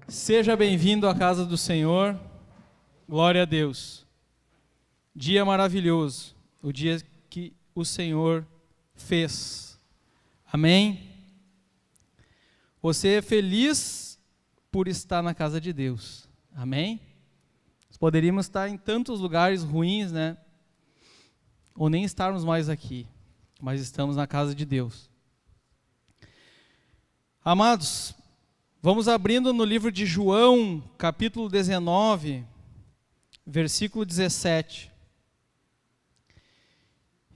Seja bem-vindo à casa do Senhor, glória a Deus. Dia maravilhoso, o dia que o Senhor fez. Amém? Você é feliz por estar na casa de Deus. Amém? Nós poderíamos estar em tantos lugares ruins, né? Ou nem estarmos mais aqui, mas estamos na casa de Deus. Amados, vamos abrindo no livro de João, capítulo 19, versículo 17.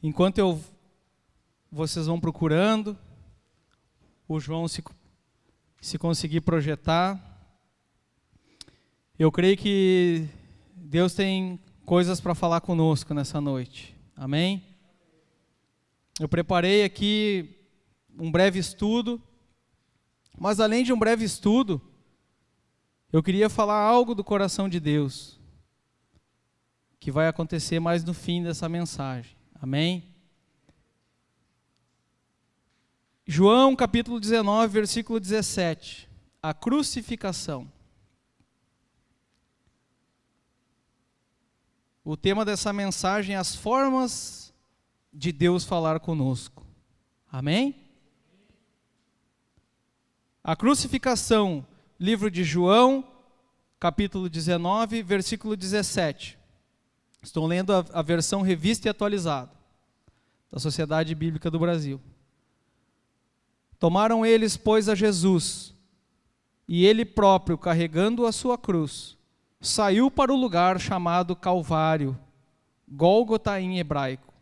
Enquanto vocês vão procurando, o João se conseguir projetar, eu creio que Deus tem coisas para falar conosco nessa noite. Amém? Eu preparei aqui um breve estudo, mas além de um breve estudo, eu queria falar algo do coração de Deus, que vai acontecer mais no fim dessa mensagem. Amém? João capítulo 19, versículo 17. A crucificação. O tema dessa mensagem é as formas de Deus falar conosco. Amém? A crucificação, livro de João, capítulo 19, versículo 17. Estou lendo a versão revista e atualizada da Sociedade Bíblica do Brasil. Tomaram eles, pois, a Jesus, e ele próprio, carregando a sua cruz, saiu para o lugar chamado Calvário, Gólgota em hebraico.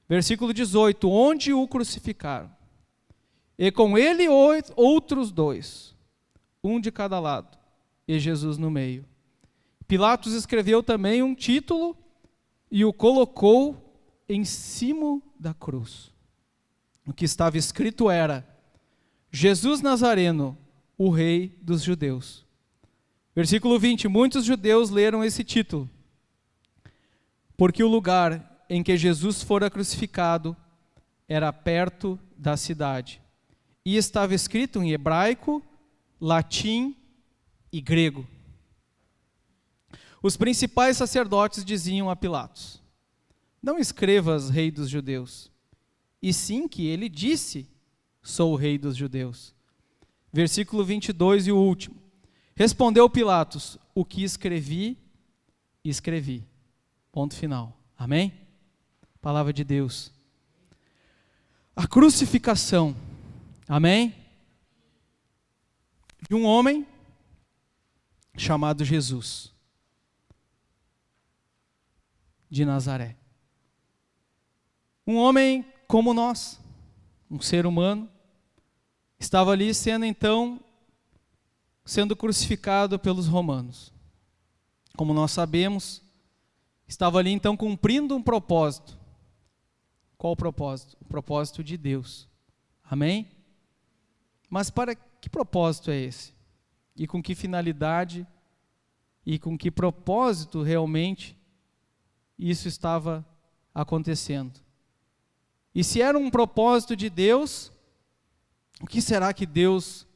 Versículo 18, onde o crucificaram. E com ele outros dois, um de cada lado, e Jesus no meio. Pilatos escreveu também um título e o colocou em cima da cruz. O que estava escrito era: Jesus Nazareno, o Rei dos Judeus. Versículo 20, muitos judeus leram esse título, porque o lugar em que Jesus fora crucificado era perto da cidade. E estava escrito em hebraico, latim e grego. Os principais sacerdotes diziam a Pilatos: não escrevas Rei dos Judeus, e sim que ele disse: sou o Rei dos Judeus. Versículo 22 e o último. Respondeu Pilatos: o que escrevi, escrevi. Ponto final. Amém? Palavra de Deus. A crucificação. Amém? De um homem chamado Jesus de Nazaré. Um homem como nós, um ser humano, estava ali sendo crucificado pelos romanos. Como nós sabemos, estava ali então cumprindo um propósito. Qual o propósito? O propósito de Deus. Amém? Mas para que propósito é esse? E com que finalidade? E com que propósito realmente isso estava acontecendo? E se era um propósito de Deus, o que será que Deus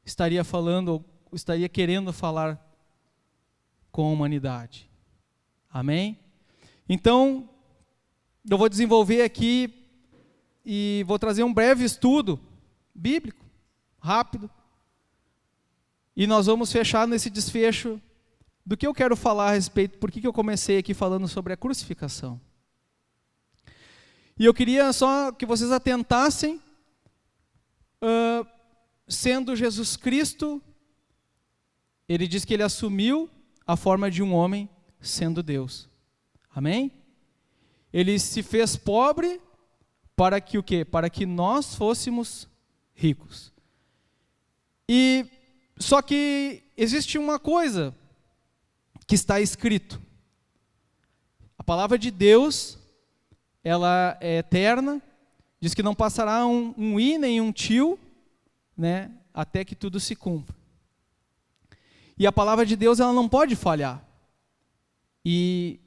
estaria falando, ou estaria querendo falar com a humanidade? Amém? Então, eu vou desenvolver aqui e vou trazer um breve estudo bíblico, rápido, e nós vamos fechar nesse desfecho do que eu quero falar a respeito, por que eu comecei aqui falando sobre a crucificação. E eu queria só que vocês atentassem, sendo Jesus Cristo, ele diz que ele assumiu a forma de um homem sendo Deus. Amém? Ele se fez pobre para que o quê? Para que nós fôssemos ricos. E só que existe uma coisa que está escrito. A palavra de Deus, ela é eterna, diz que não passará um i nem um tio, né, até que tudo se cumpra. E a palavra de Deus, ela não pode falhar. E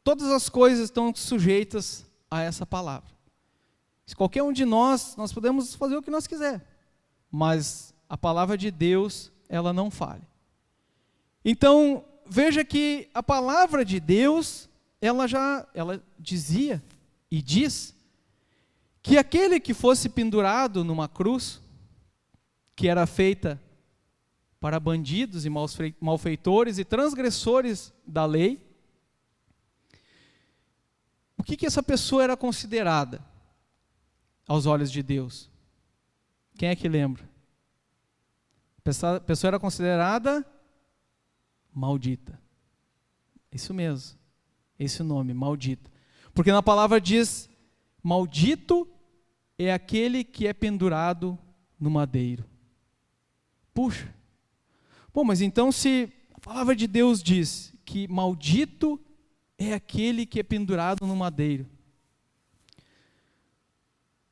todas as coisas estão sujeitas a essa palavra. Se qualquer um de nós podemos fazer o que nós quiser, mas a palavra de Deus, ela não falhe. Então, veja que a palavra de Deus, ela dizia e diz que aquele que fosse pendurado numa cruz, que era feita para bandidos e malfeitores e transgressores da lei, o que essa pessoa era considerada aos olhos de Deus? Quem é que lembra? A pessoa era considerada maldita. Isso mesmo. Esse nome, maldita. Porque na palavra diz, maldito é aquele que é pendurado no madeiro. Puxa. Bom, mas então se a palavra de Deus diz que maldito é aquele que é pendurado no madeiro.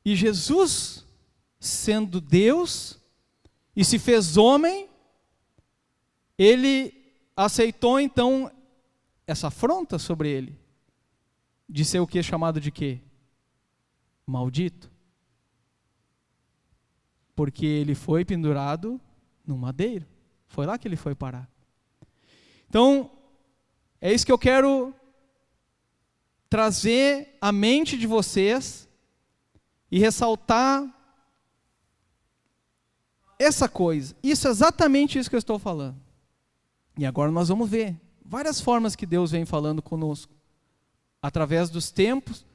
E Jesus, sendo Deus, e se fez homem, ele aceitou então essa afronta sobre ele, de ser o que? Chamado de quê? Maldito. Porque ele foi pendurado no madeiro. Foi lá que ele foi parar. Então, é isso que eu quero trazer à mente de vocês e ressaltar essa coisa. Isso é exatamente isso que eu estou falando. E agora nós vamos ver várias formas que Deus vem falando conosco. Através dos tempos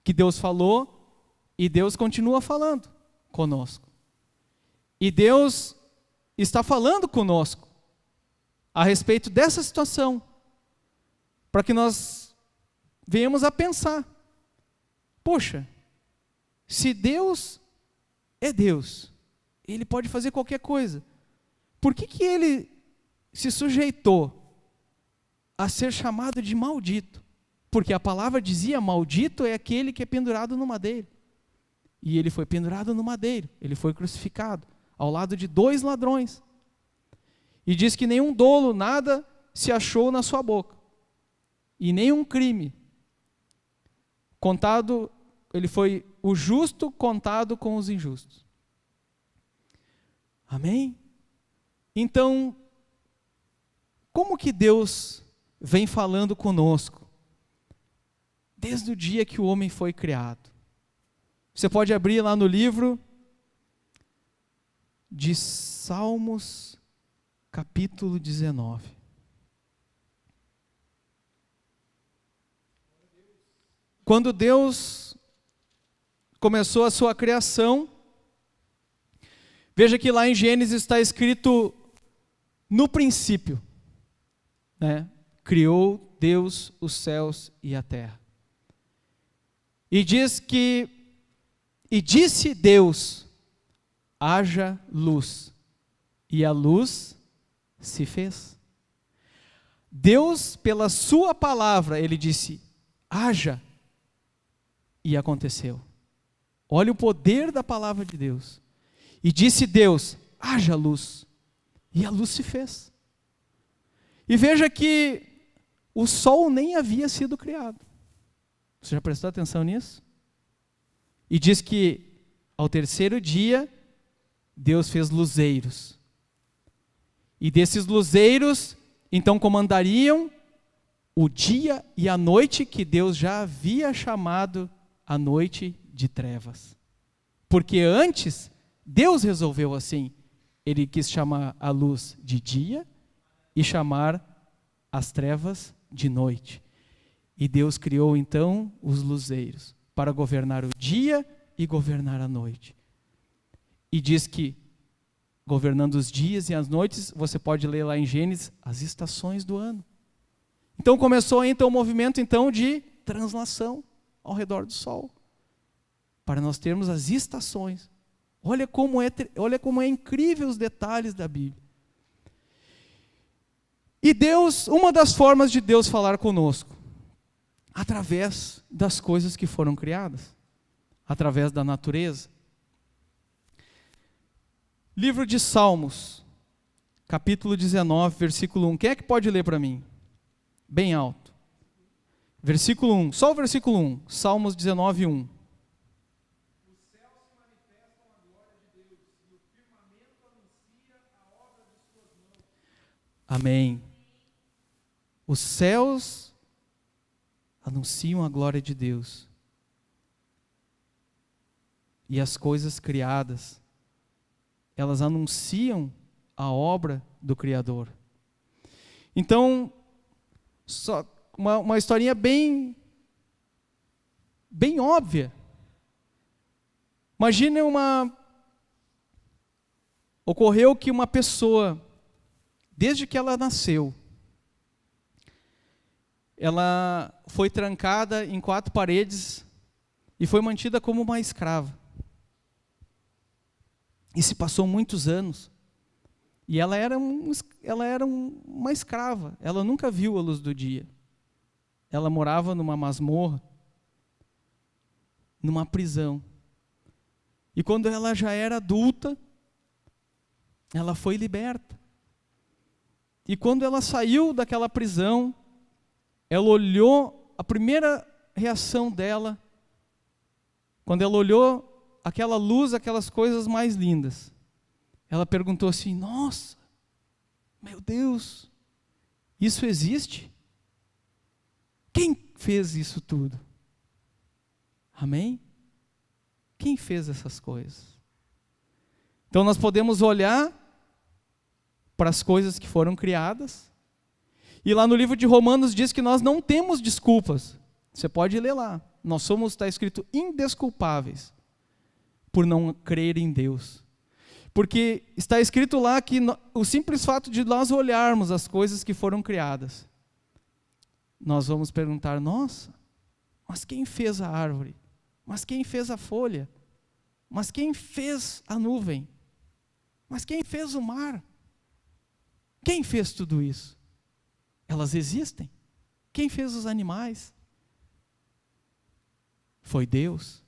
que Deus falou e Deus continua falando conosco. E Deus está falando conosco a respeito dessa situação, para que nós venhamos a pensar, poxa, se Deus é Deus, Ele pode fazer qualquer coisa, por que Ele se sujeitou a ser chamado de maldito? Porque a palavra dizia, maldito é aquele que é pendurado no madeiro. E Ele foi pendurado no madeiro, Ele foi crucificado, ao lado de 2 ladrões. E diz que nenhum dolo, nada se achou na sua boca. E nenhum crime. Contado, ele foi o justo contado com os injustos. Amém? Então, como que Deus vem falando conosco? Desde o dia que o homem foi criado. Você pode abrir lá no livro de Salmos, capítulo 19. Quando Deus começou a sua criação, veja que lá em Gênesis está escrito, no princípio, né? Criou Deus os céus e a terra. E diz que, e disse Deus, haja luz, e a luz se fez. Deus, pela sua palavra, Ele disse, haja, e aconteceu. Olha o poder da palavra de Deus. E disse Deus, haja luz, e a luz se fez. E veja que o sol nem havia sido criado. Você já prestou atenção nisso? E diz que ao terceiro dia, Deus fez luzeiros. E desses luzeiros, então comandariam o dia e a noite que Deus já havia chamado a noite de trevas. Porque antes, Deus resolveu assim. Ele quis chamar a luz de dia e chamar as trevas de noite. E Deus criou então os luzeiros para governar o dia e governar a noite. E diz que, governando os dias e as noites, você pode ler lá em Gênesis, as estações do ano. Então começou então o movimento então de translação ao redor do sol, para nós termos as estações. Olha como é incrível os detalhes da Bíblia. E Deus, uma das formas de Deus falar conosco, através das coisas que foram criadas, através da natureza. Livro de Salmos, capítulo 19, versículo 1. Quem é que pode ler para mim? Bem alto. Versículo 1, só o versículo 1. Salmos 19, 1. Os céus se manifestam a glória de Deus, e o firmamento anuncia a obra de suas Amém. Os céus anunciam a glória de Deus. E as coisas criadas, elas anunciam a obra do Criador. Então, só uma historinha bem óbvia. Imagine ocorreu que uma pessoa, desde que ela nasceu, ela foi trancada em 4 paredes e foi mantida como uma escrava. E se passou muitos anos. E ela era uma escrava. Ela nunca viu a luz do dia. Ela morava numa masmorra, numa prisão. E quando ela já era adulta, ela foi liberta. E quando ela saiu daquela prisão, ela olhou, a primeira reação dela, quando ela olhou aquela luz, aquelas coisas mais lindas, ela perguntou assim: nossa, meu Deus, isso existe? Quem fez isso tudo? Amém? Quem fez essas coisas? Então nós podemos olhar para as coisas que foram criadas, e lá no livro de Romanos diz que nós não temos desculpas. Você pode ler lá. Nós somos, está escrito, indesculpáveis por não crer em Deus. Porque está escrito lá que o simples fato de nós olharmos as coisas que foram criadas, nós vamos perguntar: nossa, mas quem fez a árvore? Mas quem fez a folha? Mas quem fez a nuvem? Mas quem fez o mar? Quem fez tudo isso? Elas existem. Quem fez os animais? Foi Deus.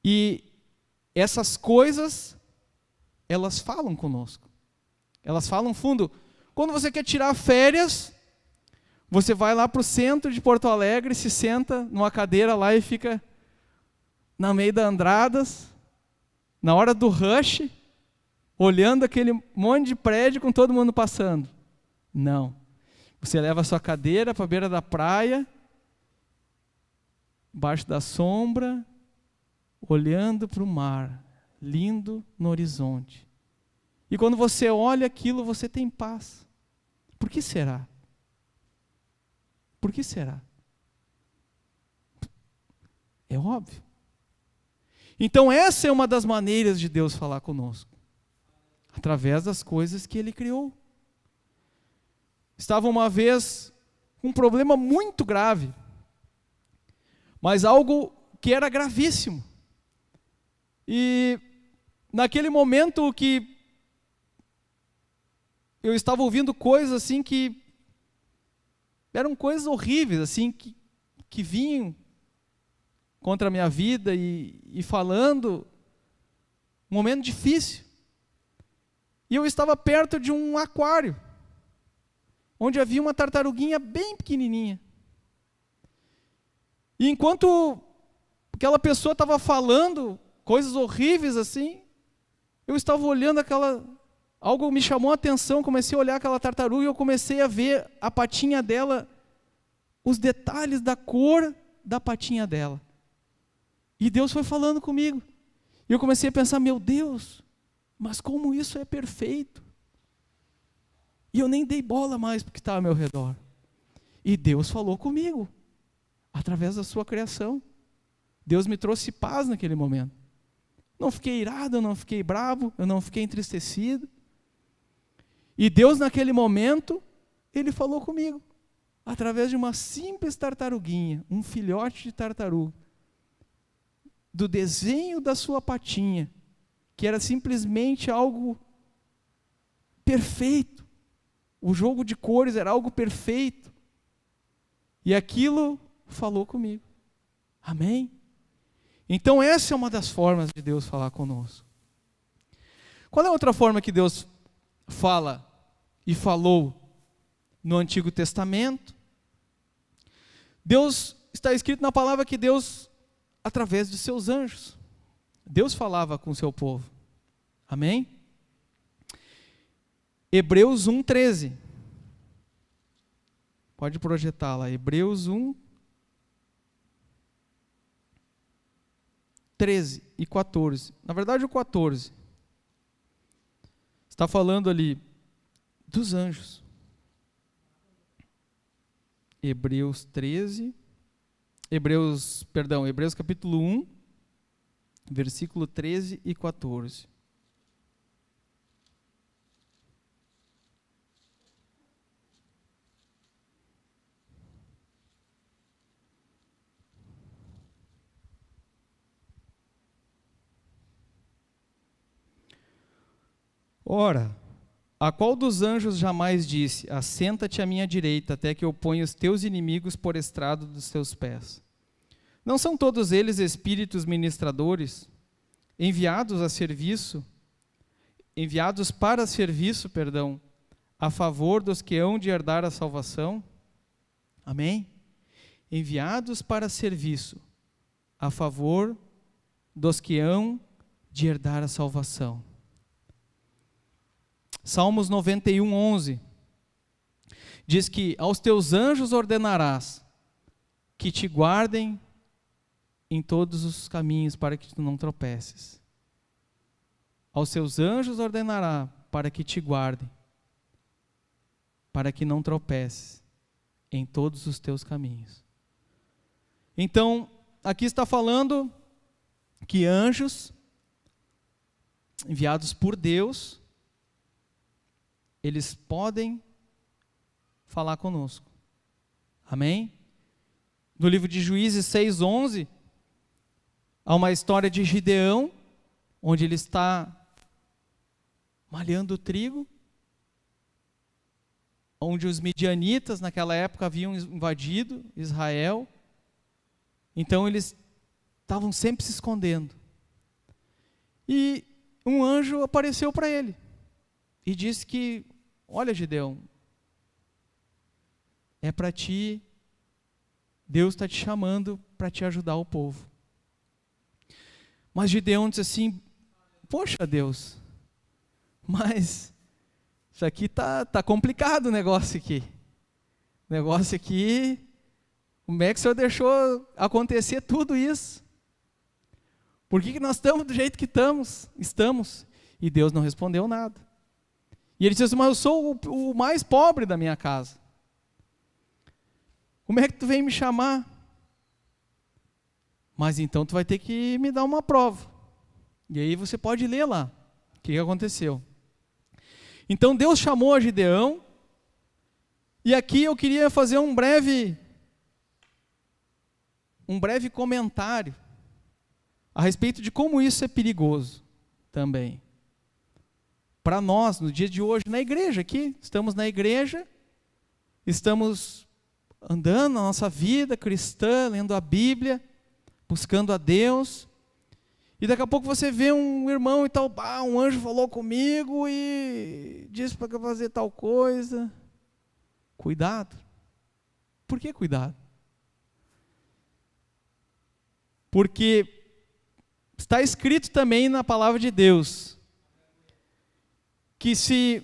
E essas coisas, elas falam conosco. Elas falam fundo. Quando você quer tirar férias, você vai lá para o centro de Porto Alegre, se senta numa cadeira lá e fica no meio das Andradas, na hora do rush, olhando aquele monte de prédio com todo mundo passando. Não. Você leva a sua cadeira para a beira da praia, embaixo da sombra, olhando para o mar, lindo no horizonte. E quando você olha aquilo, você tem paz. Por que será? Por que será? É óbvio. Então essa é uma das maneiras de Deus falar conosco. Através das coisas que Ele criou. Estava uma vez com um problema muito grave, mas algo que era gravíssimo. E naquele momento que eu estava ouvindo coisas assim que eram coisas horríveis, assim, que vinham contra a minha vida e falando, um momento difícil. E eu estava perto de um aquário, onde havia uma tartaruguinha bem pequenininha. E enquanto aquela pessoa estava falando coisas horríveis assim, eu estava olhando algo me chamou a atenção, comecei a olhar aquela tartaruga e eu comecei a ver a patinha dela, os detalhes da cor da patinha dela. E Deus foi falando comigo. E eu comecei a pensar: meu Deus, mas como isso é perfeito. E eu nem dei bola mais porque estava ao meu redor. E Deus falou comigo, através da sua criação. Deus me trouxe paz naquele momento. Não fiquei irado, eu não fiquei bravo, eu não fiquei entristecido. E Deus naquele momento, Ele falou comigo, através de uma simples tartaruguinha, um filhote de tartaruga, do desenho da sua patinha, que era simplesmente algo perfeito. O jogo de cores era algo perfeito. E aquilo falou comigo. Amém? Então essa é uma das formas de Deus falar conosco. Qual é a outra forma que Deus fala e falou no Antigo Testamento? Deus, está escrito na palavra que Deus, através de seus anjos, Deus falava com o seu povo. Amém? Hebreus 1:13. Pode projetar lá, Hebreus 1:13 e 14. Na verdade, o 14. Está falando ali dos anjos. Hebreus capítulo 1, versículo 13 e 14. Ora, a qual dos anjos jamais disse: assenta-te à minha direita, até que eu ponha os teus inimigos por estrado dos teus pés? Não são todos eles espíritos ministradores, enviados para serviço, a favor dos que hão de herdar a salvação? Amém? Enviados para serviço, a favor dos que hão de herdar a salvação. Salmos 91:11 diz que aos teus anjos ordenarás que te guardem em todos os caminhos para que tu não tropeces. Aos seus anjos ordenará para que te guardem, para que não tropeces em todos os teus caminhos. Então, aqui está falando que anjos enviados por Deus, eles podem falar conosco. Amém? No livro de Juízes 6:11, há uma história de Gideão, onde ele está malhando trigo, onde os midianitas naquela época haviam invadido Israel. Então eles estavam sempre se escondendo. E um anjo apareceu para ele e disse que: olha, Gideão, é para ti, Deus está te chamando para te ajudar o povo. Mas Gideão disse assim: poxa, Deus, mas isso aqui tá complicado o negócio aqui. O negócio aqui, como é que o Senhor deixou acontecer tudo isso? Por que nós estamos do jeito que estamos? E Deus não respondeu nada. E ele disse assim: mas eu sou o mais pobre da minha casa. Como é que tu vem me chamar? Mas então tu vai ter que me dar uma prova. E aí você pode ler lá o que aconteceu. Então Deus chamou a Gideão. E aqui eu queria fazer um breve comentário a respeito de como isso é perigoso também. Para nós, no dia de hoje, na igreja aqui, estamos na igreja, estamos andando na nossa vida cristã, lendo a Bíblia, buscando a Deus, e daqui a pouco você vê um irmão e tal, um anjo falou comigo e disse para eu fazer tal coisa. Cuidado. Por que cuidado? Porque está escrito também na palavra de Deus que se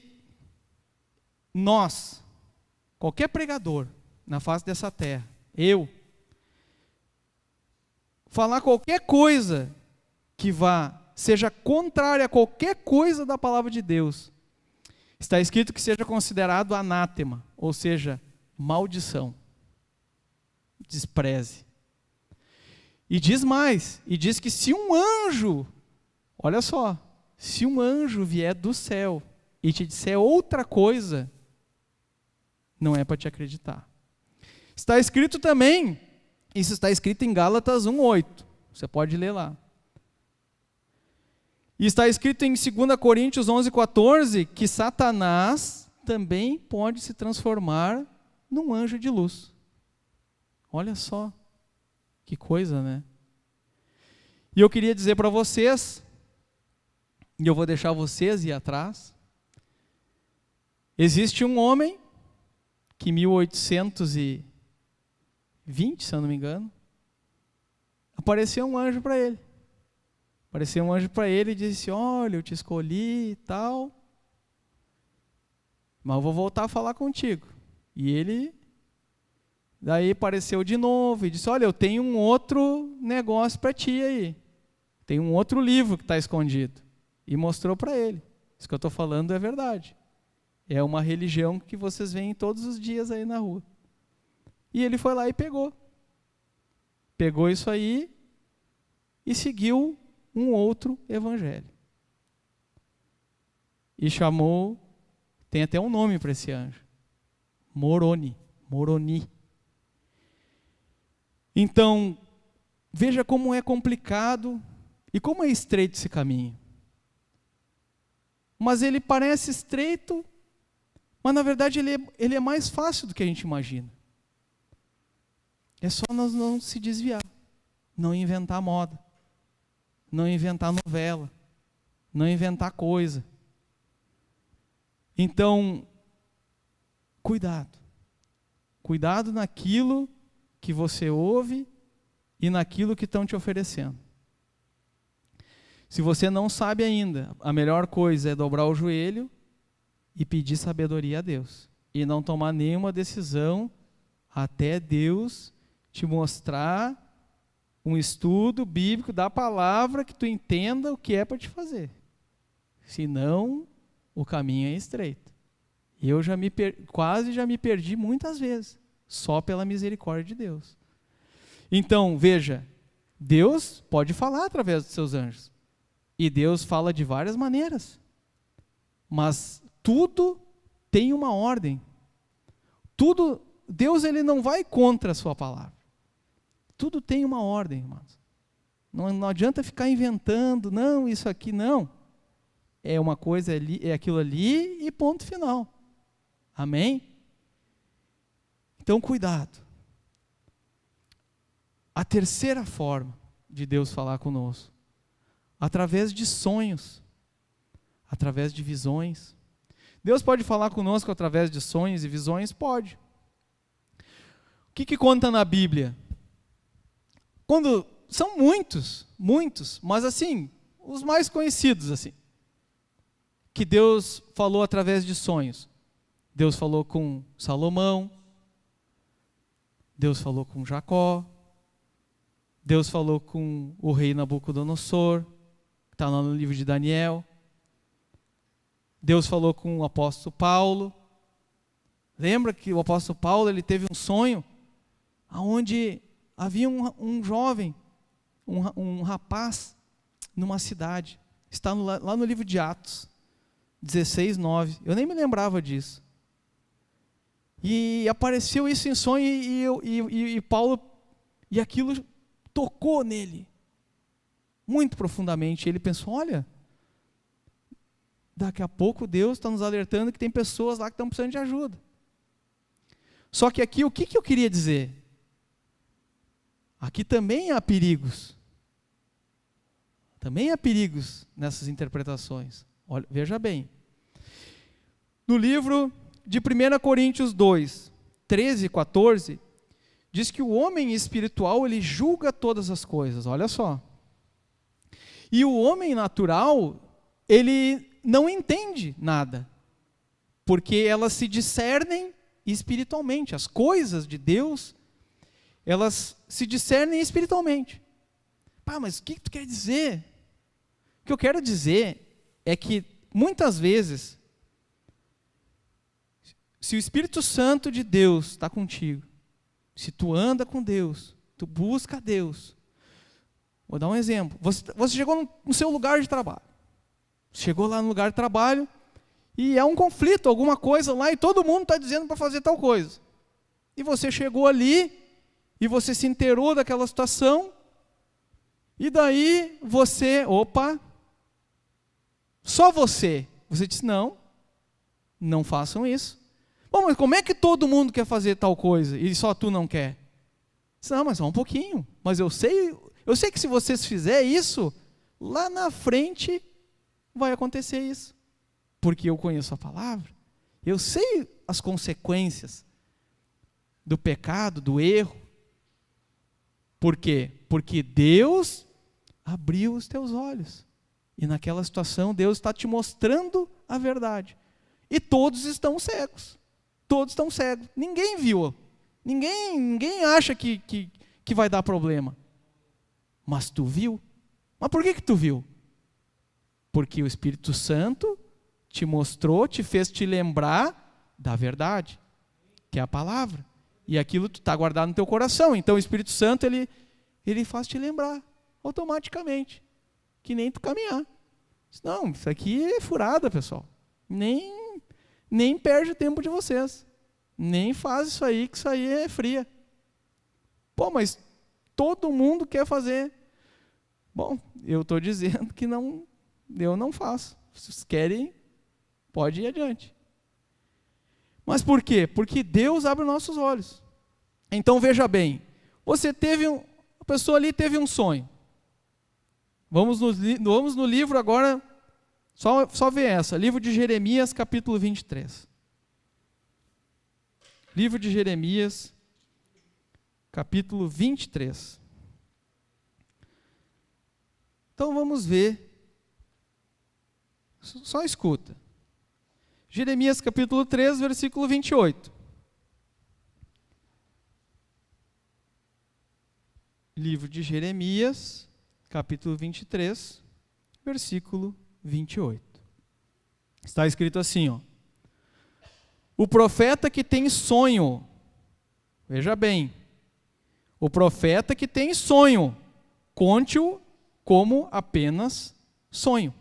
nós, qualquer pregador na face dessa terra, falar qualquer coisa que seja contrária a qualquer coisa da palavra de Deus, está escrito que seja considerado anátema, ou seja, maldição, despreze. E diz mais, e diz que se um anjo, olha só, se um anjo vier do céu e te disser outra coisa, não é para te acreditar. Está escrito também, isso está escrito em Gálatas 1:8, você pode ler lá. E está escrito em 2 Coríntios 11:14, que Satanás também pode se transformar num anjo de luz. Olha só, que coisa, né? E eu queria dizer para vocês, e eu vou deixar vocês ir atrás, existe um homem que em 1820, se eu não me engano, apareceu um anjo para ele. E disse: olha, eu te escolhi e tal. mas eu vou voltar a falar contigo. E ele daí apareceu de novo e disse, olha, eu tenho um outro negócio para ti aí. Tem um outro livro que está escondido. E mostrou para ele. Isso que eu estou falando é verdade. É uma religião que vocês veem todos os dias aí na rua. E ele foi lá e pegou. Pegou isso aí e seguiu um outro evangelho. E chamou, tem até um nome para esse anjo. Moroni. Então, veja como é complicado e como é estreito esse caminho. Mas ele parece estreito, mas na verdade ele é mais fácil do que a gente imagina. É só nós não se desviar, não inventar moda, não inventar novela, não inventar coisa. Então, cuidado. Cuidado naquilo que você ouve e naquilo que estão te oferecendo. Se você não sabe ainda, a melhor coisa é dobrar o joelho e pedir sabedoria a Deus. E não tomar nenhuma decisão até Deus te mostrar um estudo bíblico da palavra que tu entenda o que é para te fazer. Senão, o caminho é estreito. Eu quase já me perdi muitas vezes, só pela misericórdia de Deus. Então, veja, Deus pode falar através dos seus anjos. E Deus fala de várias maneiras. Mas tudo tem uma ordem. Deus ele não vai contra a sua palavra. Tudo tem uma ordem, irmãos. Não adianta ficar inventando, não, isso aqui, não. É uma coisa ali, é aquilo ali e ponto final. Amém? Então, cuidado. A terceira forma de Deus falar conosco, através de sonhos, através de visões. Deus pode falar conosco através de sonhos e visões? Pode. O que conta na Bíblia? São muitos, mas assim, os mais conhecidos, assim, que Deus falou através de sonhos. Deus falou com Salomão, Deus falou com Jacó, Deus falou com o rei Nabucodonosor, que está lá no livro de Daniel. Deus falou com o apóstolo Paulo. Lembra que o apóstolo Paulo ele teve um sonho onde havia um jovem, um rapaz numa cidade. Está lá no livro de Atos 16:9. Eu nem me lembrava disso. E apareceu isso em sonho e Paulo, e aquilo tocou nele muito profundamente. Ele pensou, olha, daqui a pouco Deus está nos alertando que tem pessoas lá que estão precisando de ajuda. Só que aqui, o que eu queria dizer? Aqui também há perigos. Também há perigos nessas interpretações. Olha, veja bem. No livro de 1 Coríntios 2, 13 e 14, diz que o homem espiritual, ele julga todas as coisas, olha só. E o homem natural, ele não entende nada, porque elas se discernem espiritualmente. As coisas de Deus, elas se discernem espiritualmente. Mas o que tu quer dizer? O que eu quero dizer é que, muitas vezes, se o Espírito Santo de Deus está contigo, se tu anda com Deus, tu busca Deus. Vou dar um exemplo. Você chegou no seu lugar de trabalho. Chegou lá no lugar de trabalho e é um conflito, alguma coisa lá, e todo mundo está dizendo para fazer tal coisa. E você chegou ali e você se inteirou daquela situação e daí você, só você disse, não façam isso. Bom, mas como é que todo mundo quer fazer tal coisa e só tu não quer? Não, mas só um pouquinho. Mas eu sei que se vocês fizerem isso, lá na frente vai acontecer isso. Porque eu conheço a palavra. Eu sei as consequências do pecado, do erro. Por quê? Porque Deus abriu os teus olhos. E naquela situação Deus está te mostrando a verdade. e todos estão cegos. Todos estão cegos. Ninguém viu. Ninguém acha que vai dar problema. Mas tu viu? Mas por que tu viu? Porque o Espírito Santo te mostrou, te fez te lembrar da verdade, que é a palavra. E aquilo tu está guardado no teu coração. Então o Espírito Santo, ele faz te lembrar automaticamente. Que nem tu caminhar. Não, isso aqui é furada, pessoal. Nem perde o tempo de vocês. Nem faz isso aí, que isso aí é fria. Pô, mas todo mundo quer fazer. Bom, eu estou dizendo que não, eu não faço. Se vocês querem, pode ir adiante. Mas por quê? Porque Deus abre os nossos olhos. Então veja bem, a pessoa ali teve um sonho. Vamos no livro agora, só ver essa, livro de Jeremias, capítulo 23. Livro de Jeremias, capítulo 23. Então vamos ver, só escuta. Jeremias capítulo 3, versículo 28. Livro de Jeremias, capítulo 23, versículo 28. Está escrito assim, ó. O profeta que tem sonho, veja bem, o profeta que tem sonho, conte-o como apenas sonho.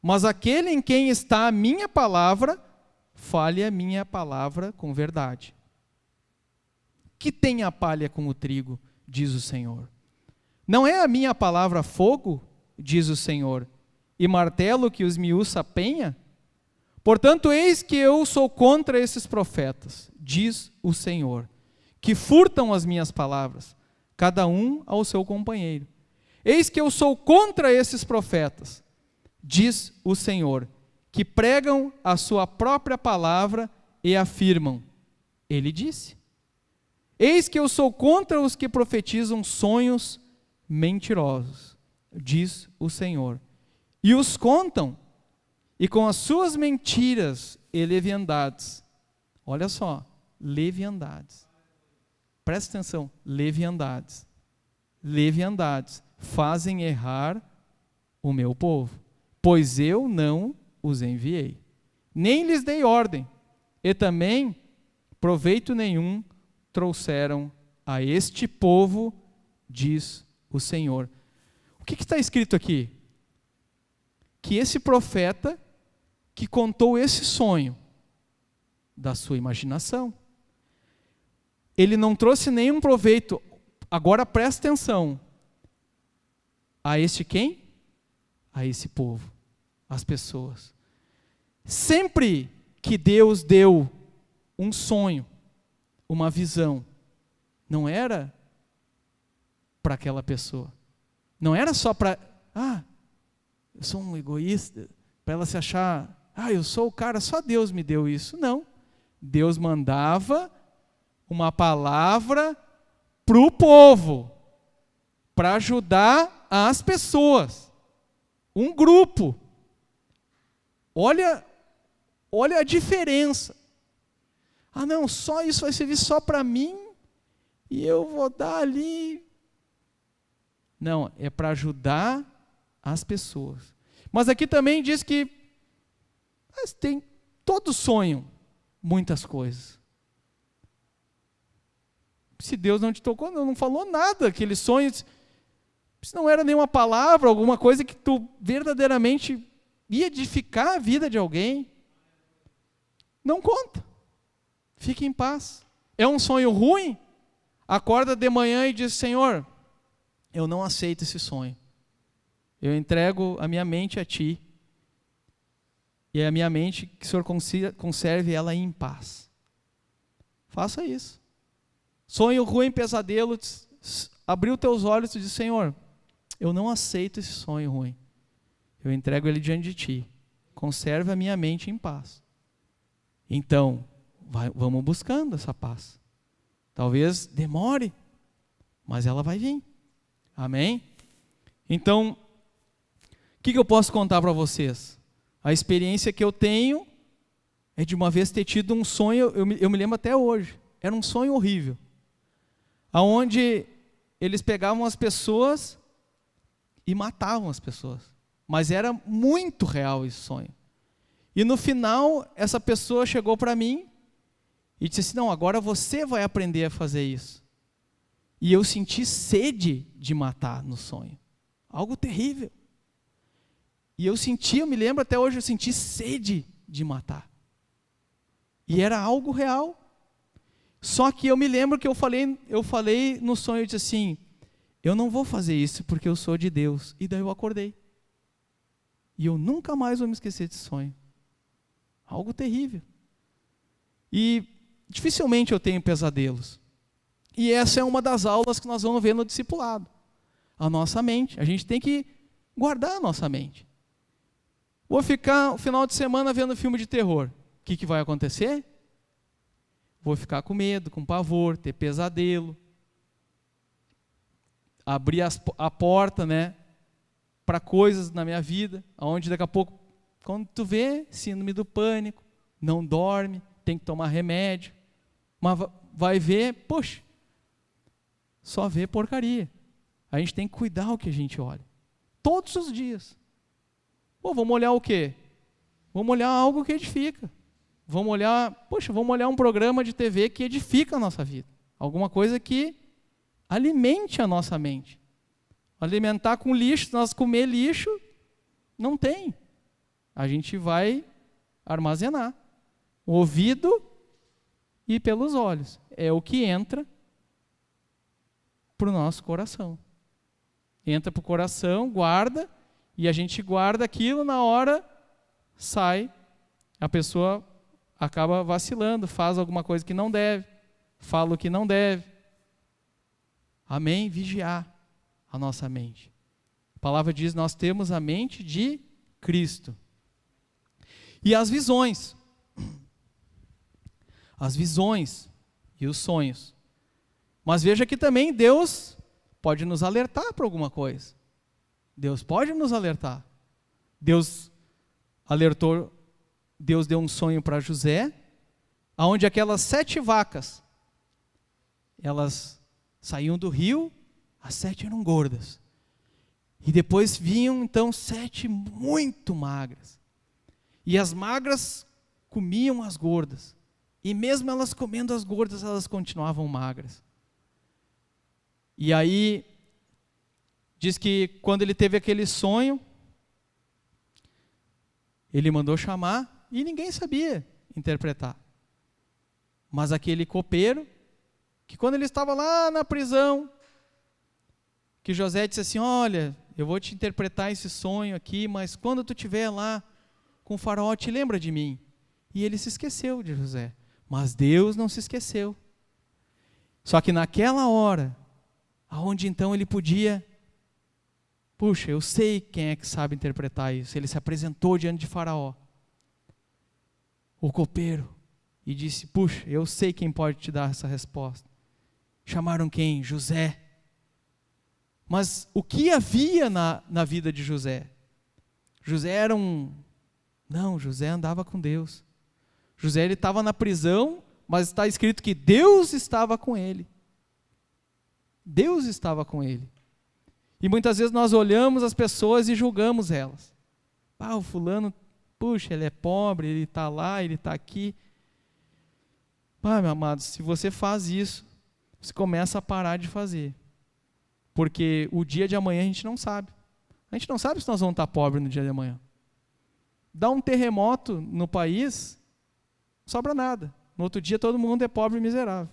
Mas aquele em quem está a minha palavra, fale a minha palavra com verdade. Que tem a palha com o trigo, diz o Senhor. Não é a minha palavra fogo, diz o Senhor, e martelo que os miúça penha? Portanto, eis que eu sou contra esses profetas, diz o Senhor, que furtam as minhas palavras, cada um ao seu companheiro. Eis que eu sou contra esses profetas, diz o Senhor, que pregam a sua própria palavra e afirmam, ele disse. Eis que eu sou contra os que profetizam sonhos mentirosos, diz o Senhor, e os contam, e com as suas mentiras e leviandades, olha só, leviandades, presta atenção, leviandades, fazem errar o meu povo, pois eu não os enviei, nem lhes dei ordem, e também proveito nenhum trouxeram a este povo, diz o Senhor. O que está escrito aqui? Que esse profeta que contou esse sonho da sua imaginação, ele não trouxe nenhum proveito. Agora presta atenção. A este quem? A esse povo, as pessoas. Sempre que Deus deu um sonho, uma visão, não era para aquela pessoa. Não era só para, eu sou um egoísta, para ela se achar, eu sou o cara, só Deus me deu isso. Não. Deus mandava uma palavra para o povo, para ajudar as pessoas. Um grupo. Olha a diferença. Não, só isso vai servir só para mim e eu vou dar ali. Não, é para ajudar as pessoas. Mas aqui também diz que tem todo sonho, muitas coisas. Se Deus não te tocou, não falou nada, aquele sonho, se não era nenhuma palavra, alguma coisa que tu verdadeiramente ia edificar a vida de alguém, não conta. Fique em paz. É um sonho ruim? Acorda de manhã e diz, Senhor, eu não aceito esse sonho. Eu entrego a minha mente a Ti. E a minha mente, que o Senhor conserve ela em paz. Faça isso. Sonho ruim, pesadelo, abriu teus olhos e diz, Senhor, eu não aceito esse sonho ruim. Eu entrego ele diante de Ti. Conserve a minha mente em paz. Então, vamos buscando essa paz. Talvez demore, mas ela vai vir. Amém? Então, o que eu posso contar para vocês? A experiência que eu tenho é de uma vez ter tido um sonho, eu me lembro até hoje, era um sonho horrível, aonde eles pegavam as pessoas e matavam as pessoas, mas era muito real esse sonho. E no final, essa pessoa chegou para mim e disse assim, não, agora você vai aprender a fazer isso. E eu senti sede de matar no sonho, algo terrível. E eu me lembro até hoje, eu senti sede de matar. E era algo real. Só que eu me lembro que eu falei no sonho, eu disse assim, eu não vou fazer isso porque eu sou de Deus. E daí eu acordei. E eu nunca mais vou me esquecer desse sonho. Algo terrível. E dificilmente eu tenho pesadelos. E essa é uma das aulas que nós vamos ver no discipulado. A nossa mente. A gente tem que guardar a nossa mente. Vou ficar o final de semana vendo filme de terror. O que vai acontecer? Vou ficar com medo, com pavor, ter pesadelo. Abrir a porta, né, para coisas na minha vida, onde daqui a pouco, quando tu vê, síndrome do pânico, não dorme, tem que tomar remédio, mas vai ver, poxa, só vê porcaria. A gente tem que cuidar o que a gente olha. Todos os dias. Pô, vamos olhar o quê? Vamos olhar algo que edifica. Vamos olhar um programa de TV que edifica a nossa vida. Alguma coisa que alimente a nossa mente. Alimentar com lixo, nós comer lixo, não tem. A gente vai armazenar. O ouvido e pelos olhos. É o que entra para o nosso coração. Entra para o coração, guarda, e a gente guarda aquilo, na hora sai, a pessoa acaba vacilando, faz alguma coisa que não deve, fala o que não deve. Amém? Vigiar a nossa mente. A palavra diz, nós temos a mente de Cristo. E as visões. As visões e os sonhos. Mas veja que também Deus pode nos alertar para alguma coisa. Deus pode nos alertar. Deus deu um sonho para José, onde aquelas 7 vacas, elas saíam do rio, as 7 eram gordas. E depois vinham então 7 muito magras. E as magras comiam as gordas. E mesmo elas comendo as gordas, elas continuavam magras. E aí, diz que quando ele teve aquele sonho, ele mandou chamar e ninguém sabia interpretar. Mas aquele copeiro, que quando ele estava lá na prisão, que José disse assim, olha, eu vou te interpretar esse sonho aqui, mas quando tu estiver lá com o faraó, te lembra de mim. E ele se esqueceu de José. Mas Deus não se esqueceu. Só que naquela hora, aonde então ele podia, puxa, eu sei quem é que sabe interpretar isso. Ele se apresentou diante de Faraó, o copeiro, e disse, puxa, eu sei quem pode te dar essa resposta. Chamaram quem? José. Mas o que havia na vida de José? José era Não, José andava com Deus. José, ele estava na prisão, mas está escrito que Deus estava com ele. Deus estava com ele. E muitas vezes nós olhamos as pessoas e julgamos elas. O fulano, puxa, ele é pobre, ele está lá, ele está aqui. Meu amado, se você faz isso, você começa a parar de fazer. Porque o dia de amanhã a gente não sabe. A gente não sabe se nós vamos estar pobres no dia de amanhã. Dá um terremoto no país, não sobra nada. No outro dia todo mundo é pobre e miserável.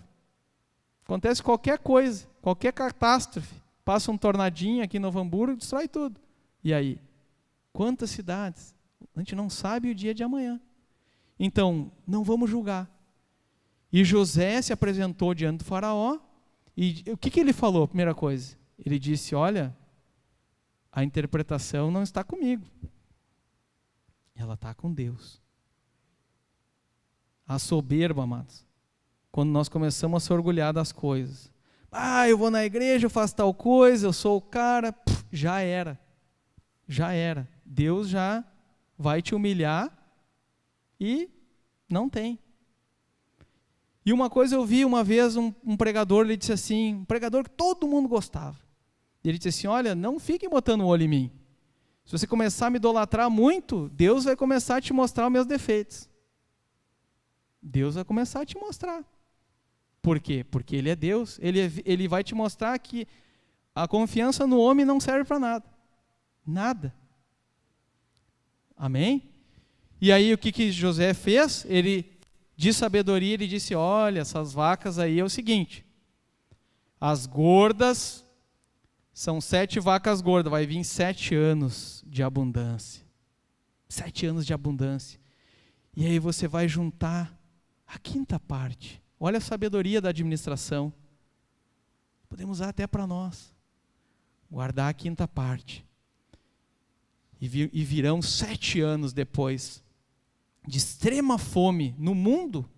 Acontece qualquer coisa, qualquer catástrofe. Passa um tornadinho aqui em Novo Hamburgo, destrói tudo. E aí? Quantas cidades? A gente não sabe o dia de amanhã. Então, não vamos julgar. E José se apresentou diante do faraó, e o que ele falou, a primeira coisa? Ele disse, olha, a interpretação não está comigo. Ela está com Deus. A soberba, amados, quando nós começamos a se orgulhar das coisas. Eu vou na igreja, eu faço tal coisa, eu sou o cara, já era. Já era. Deus já vai te humilhar e Não tem. E uma coisa eu vi uma vez, um pregador, ele disse assim, um pregador que todo mundo gostava. Ele disse assim, olha, não fiquem botando o olho em mim. Se você começar a me idolatrar muito, Deus vai começar a te mostrar os meus defeitos. Deus vai começar a te mostrar. Por quê? Porque Ele é Deus. Ele vai te mostrar que a confiança no homem não serve para nada. Nada. Amém? E aí o que José fez? Ele, de sabedoria, ele disse, olha, essas vacas aí é o seguinte, as gordas, são 7 vacas gordas, vai vir 7 anos de abundância. 7 anos de abundância. E aí você vai juntar a 5ª parte. Olha a sabedoria da administração. Podemos usar até para nós. Guardar a 5ª parte. E virão 7 anos depois de extrema fome no mundo.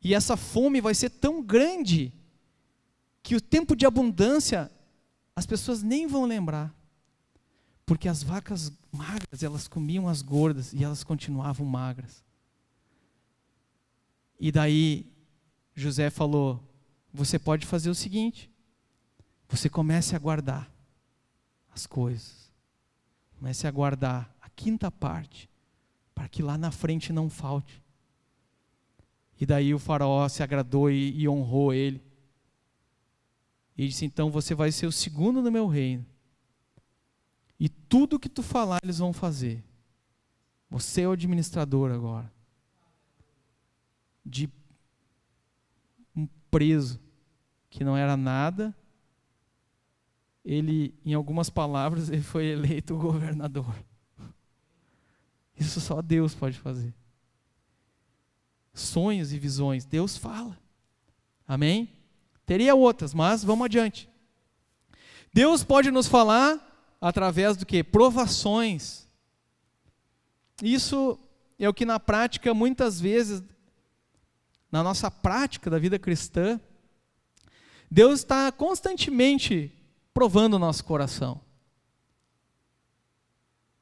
E essa fome vai ser tão grande que o tempo de abundância as pessoas nem vão lembrar. Porque as vacas magras, elas comiam as gordas e elas continuavam magras. E daí José falou, você pode fazer o seguinte, você comece a guardar as coisas. Comece a guardar a 5ª parte, para que lá na frente não falte. E daí o faraó se agradou e honrou ele. E disse, então você vai ser o segundo no meu reino. E tudo que tu falar eles vão fazer. Você é o administrador agora. De um preso que não era nada, ele, em algumas palavras, ele foi eleito governador. Isso só Deus pode fazer. Sonhos e visões, Deus fala. Amém? Teria outras, mas vamos adiante. Deus pode nos falar através do quê? Provações. Isso é o que na prática, muitas vezes, na nossa prática da vida cristã, Deus está constantemente provando o nosso coração.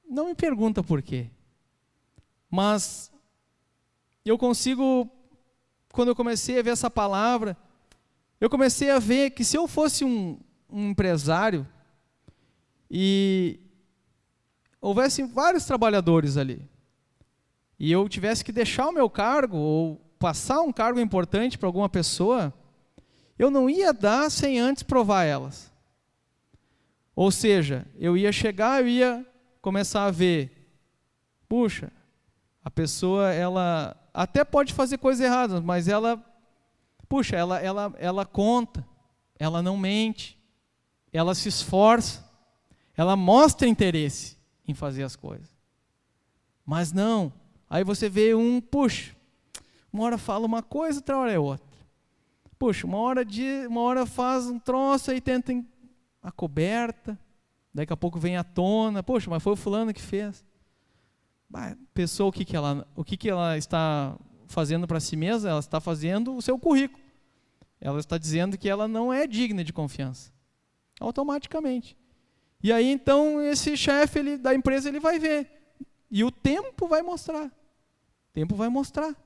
Não me pergunta por quê. Mas eu consigo, quando eu comecei a ver essa palavra, eu comecei a ver que se eu fosse um empresário e houvesse vários trabalhadores ali, e eu tivesse que deixar o meu cargo ou passar um cargo importante para alguma pessoa, eu não ia dar sem antes provar elas. Ou seja, eu ia chegar, eu ia começar a ver, puxa, a pessoa, ela até pode fazer coisas erradas, mas ela conta, ela não mente, ela se esforça, ela mostra interesse em fazer as coisas. Mas não, aí você vê puxa, uma hora fala uma coisa, outra hora é outra. Puxa, uma hora faz um troço, aí tenta a coberta, daqui a pouco vem à tona, poxa, mas foi o fulano que fez. Pessoa, o que ela está fazendo para si mesma? Ela está fazendo o seu currículo. Ela está dizendo que ela não é digna de confiança. Automaticamente. E aí então esse chefe da empresa ele vai ver. E o tempo vai mostrar. O tempo vai mostrar.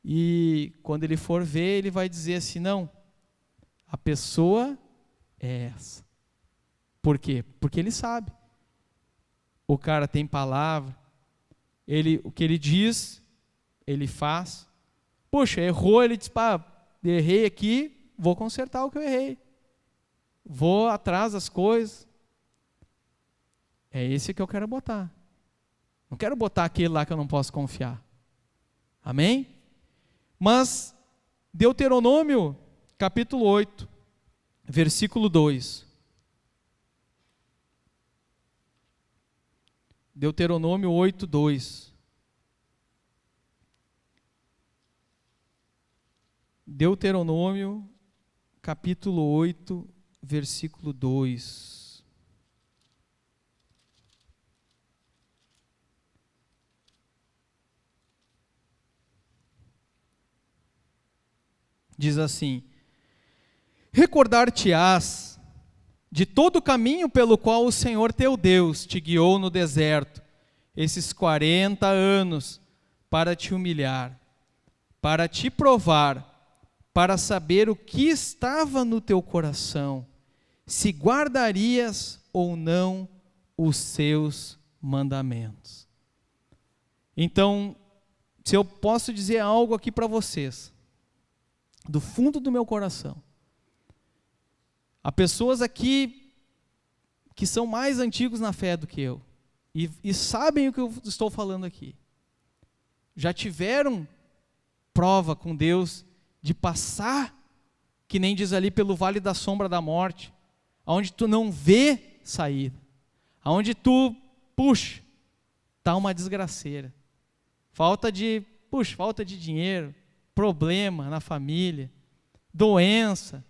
E quando ele for ver, ele vai dizer assim, não, a pessoa é essa. Por quê? Porque ele sabe. O cara tem palavra. O que ele diz, ele faz. Poxa, errou, ele diz, errei aqui, vou consertar o que eu errei. Vou atrás das coisas. É esse que eu quero botar. Não quero botar aquele lá que eu não posso confiar. Amém? Mas, Deuteronômio, capítulo 8, versículo 2. Deuteronômio 8, 2. Deuteronômio, capítulo 8, versículo 2. Diz assim: recordar-te-ás de todo o caminho pelo qual o Senhor teu Deus te guiou no deserto, esses 40 anos, para te humilhar, para te provar, para saber o que estava no teu coração, se guardarias ou não os seus mandamentos. Então, se eu posso dizer algo aqui para vocês, do fundo do meu coração, há pessoas aqui que são mais antigos na fé do que eu, e sabem o que eu estou falando aqui. Já tiveram prova com Deus de passar, que nem diz ali, pelo vale da sombra da morte, onde tu não vê saída, onde tu, puxa, está uma desgraceira, falta de dinheiro, problema na família, doença,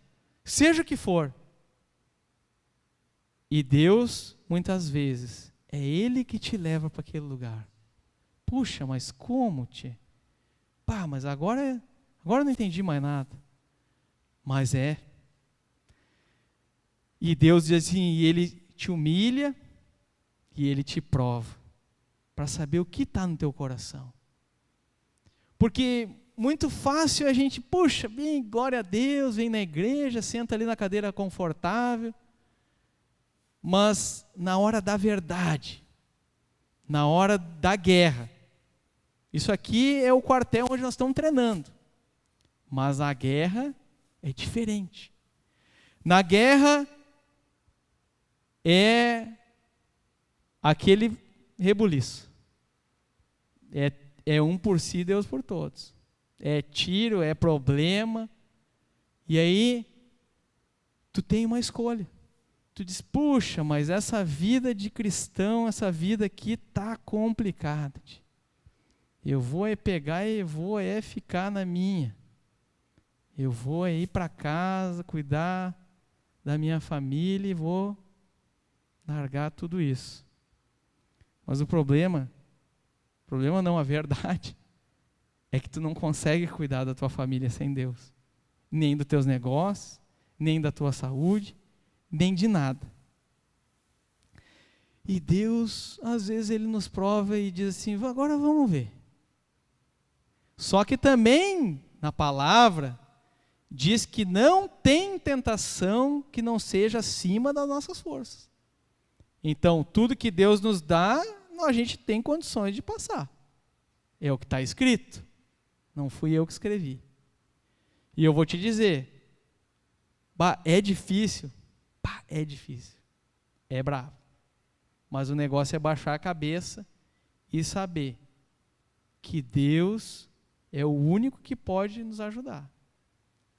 seja o que for. E Deus, muitas vezes, é Ele que te leva para aquele lugar. Puxa, mas como, tchê? Pá, mas agora eu não entendi mais nada. Mas é. E Deus diz assim, e Ele te humilha e Ele te prova, para saber o que está no teu coração. Porque muito fácil a gente, puxa, bem, glória a Deus, vem na igreja, senta ali na cadeira confortável, mas na hora da verdade, na hora da guerra, isso aqui é o quartel onde nós estamos treinando, mas a guerra é diferente. Na guerra é aquele rebuliço, é um por si, Deus por todos, é tiro, é problema, e aí tu tem uma escolha. Tu diz, puxa, mas essa vida de cristão, essa vida aqui tá complicada. Eu vou pegar e vou ficar na minha. Eu vou ir para casa, cuidar da minha família e vou largar tudo isso. Mas o problema não, a verdade, é que tu não consegue cuidar da tua família sem Deus. Nem dos teus negócios, nem da tua saúde, nem de nada. E Deus, às vezes, Ele nos prova e diz assim, agora vamos ver. Só que também, na palavra, diz que não tem tentação que não seja acima das nossas forças. Então, tudo que Deus nos dá, a gente tem condições de passar. É o que está escrito. Não fui eu que escrevi. E eu vou te dizer, é difícil. É difícil, é bravo, mas o negócio é baixar a cabeça e saber que Deus é o único que pode nos ajudar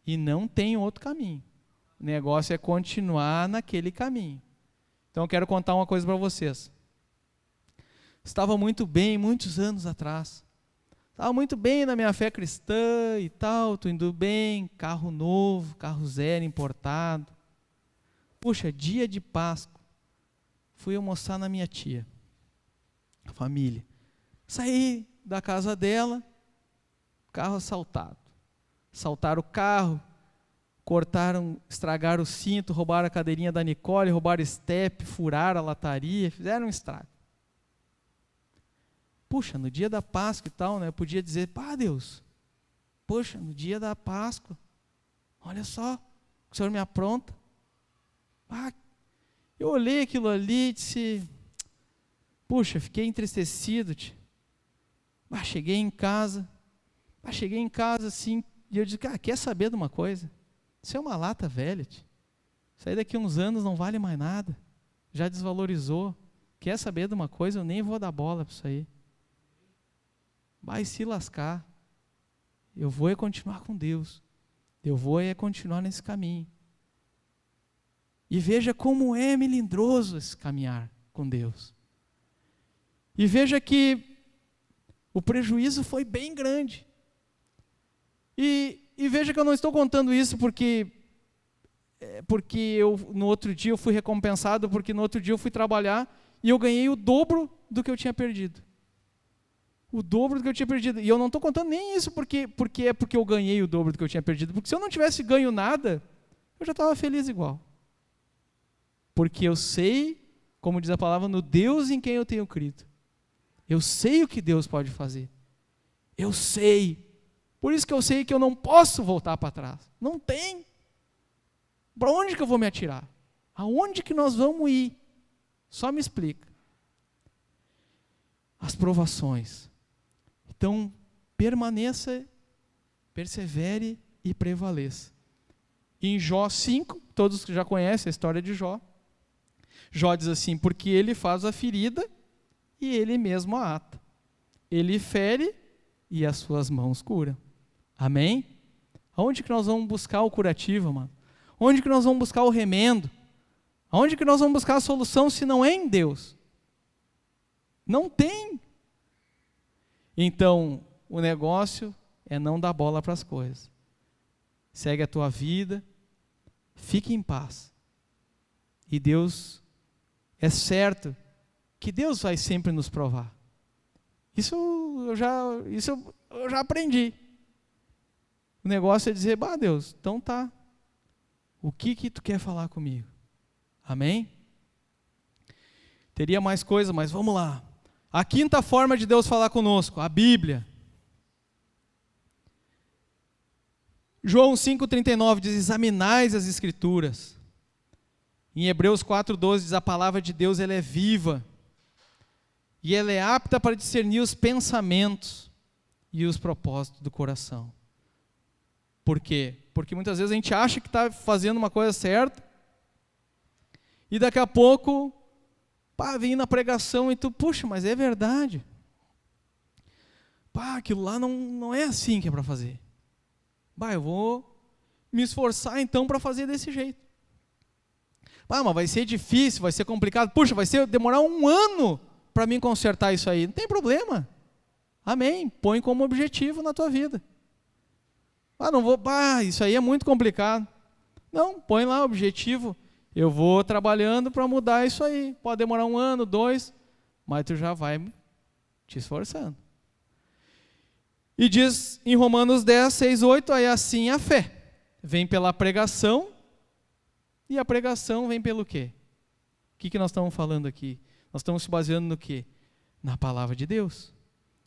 e não tem outro caminho. O negócio é continuar naquele caminho. Então eu quero contar uma coisa para vocês. Estava muito bem muitos anos atrás, estava muito bem na minha fé cristã e tal, estou indo bem, carro novo, carro zero importado. Puxa, dia de Páscoa, fui almoçar na minha tia, a família. Saí da casa dela, carro assaltado. Assaltaram o carro, cortaram, estragaram o cinto, roubaram a cadeirinha da Nicole, roubaram o step, furaram a lataria, fizeram um estrago. Puxa, no dia da Páscoa e tal, né, eu podia dizer, Deus, poxa, no dia da Páscoa, olha só, o Senhor me apronta. Eu olhei aquilo ali e disse, puxa, fiquei entristecido. Cheguei em casa assim, e eu disse, quer saber de uma coisa? Isso é uma lata velha. Isso aí daqui a uns anos não vale mais nada. Já desvalorizou. Quer saber de uma coisa? Eu nem vou dar bola para isso aí. Vai se lascar. Eu vou continuar com Deus. Eu vou continuar nesse caminho. E veja como é melindroso esse caminhar com Deus. E veja que o prejuízo foi bem grande. E veja que eu não estou contando isso porque no outro dia eu fui recompensado, porque no outro dia eu fui trabalhar e eu ganhei o dobro do que eu tinha perdido. O dobro do que eu tinha perdido. E eu não estou contando nem isso porque eu ganhei o dobro do que eu tinha perdido. Porque se eu não tivesse ganho nada, eu já estava feliz igual. Porque eu sei, como diz a palavra, no Deus em quem eu tenho crido. Eu sei o que Deus pode fazer. Eu sei. Por isso que eu sei que eu não posso voltar para trás. Não tem. Para onde que eu vou me atirar? Aonde que nós vamos ir? Só me explica. As provações. Então, permaneça, persevere e prevaleça. Em Jó 5, todos já conhecem a história de Jó. Jó diz assim, porque ele faz a ferida e ele mesmo a ata. Ele fere e as suas mãos curam. Amém? Aonde que nós vamos buscar o curativo, mano? Onde que nós vamos buscar o remendo? Aonde que nós vamos buscar a solução se não é em Deus? Não tem. Então, o negócio é não dar bola para as coisas. Segue a tua vida, fique em paz. E Deus, é certo que Deus vai sempre nos provar. Isso eu já aprendi. O negócio é dizer, Deus, então tá. O que tu quer falar comigo? Amém? Teria mais coisa, mas vamos lá. A quinta forma de Deus falar conosco, a Bíblia. João 5,39 diz, examinais as Escrituras. Em Hebreus 4,12 diz, a palavra de Deus ela é viva. E ela é apta para discernir os pensamentos e os propósitos do coração. Por quê? Porque muitas vezes a gente acha que está fazendo uma coisa certa, e daqui a pouco, vem na pregação e tu, puxa, mas é verdade. Aquilo lá não é assim que é para fazer. Eu vou me esforçar então para fazer desse jeito. Mas vai ser difícil, vai ser complicado. Puxa, demorar 1 ano para mim consertar isso aí. Não tem problema. Amém. Põe como objetivo na tua vida. Não vou, isso aí é muito complicado. Não, põe lá o objetivo. Eu vou trabalhando para mudar isso aí. Pode demorar 1 ano, 2, mas tu já vai te esforçando. E diz em Romanos 10, 6, 8, aí assim a fé vem pela pregação, e a pregação vem pelo quê? O que nós estamos falando aqui? Nós estamos se baseando no quê? Na palavra de Deus.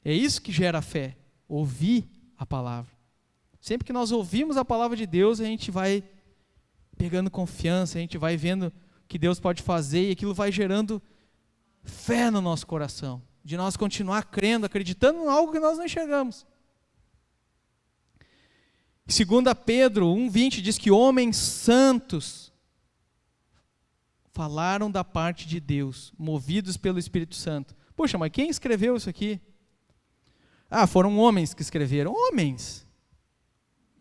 É isso que gera fé, ouvir a palavra. Sempre que nós ouvimos a palavra de Deus, a gente vai pegando confiança, a gente vai vendo o que Deus pode fazer, e aquilo vai gerando fé no nosso coração, de nós continuar crendo, acreditando em algo que nós não enxergamos. 2 Pedro 1,20 diz que homens santos falaram da parte de Deus, movidos pelo Espírito Santo. Puxa, mas quem escreveu isso aqui? Foram homens que escreveram. Homens,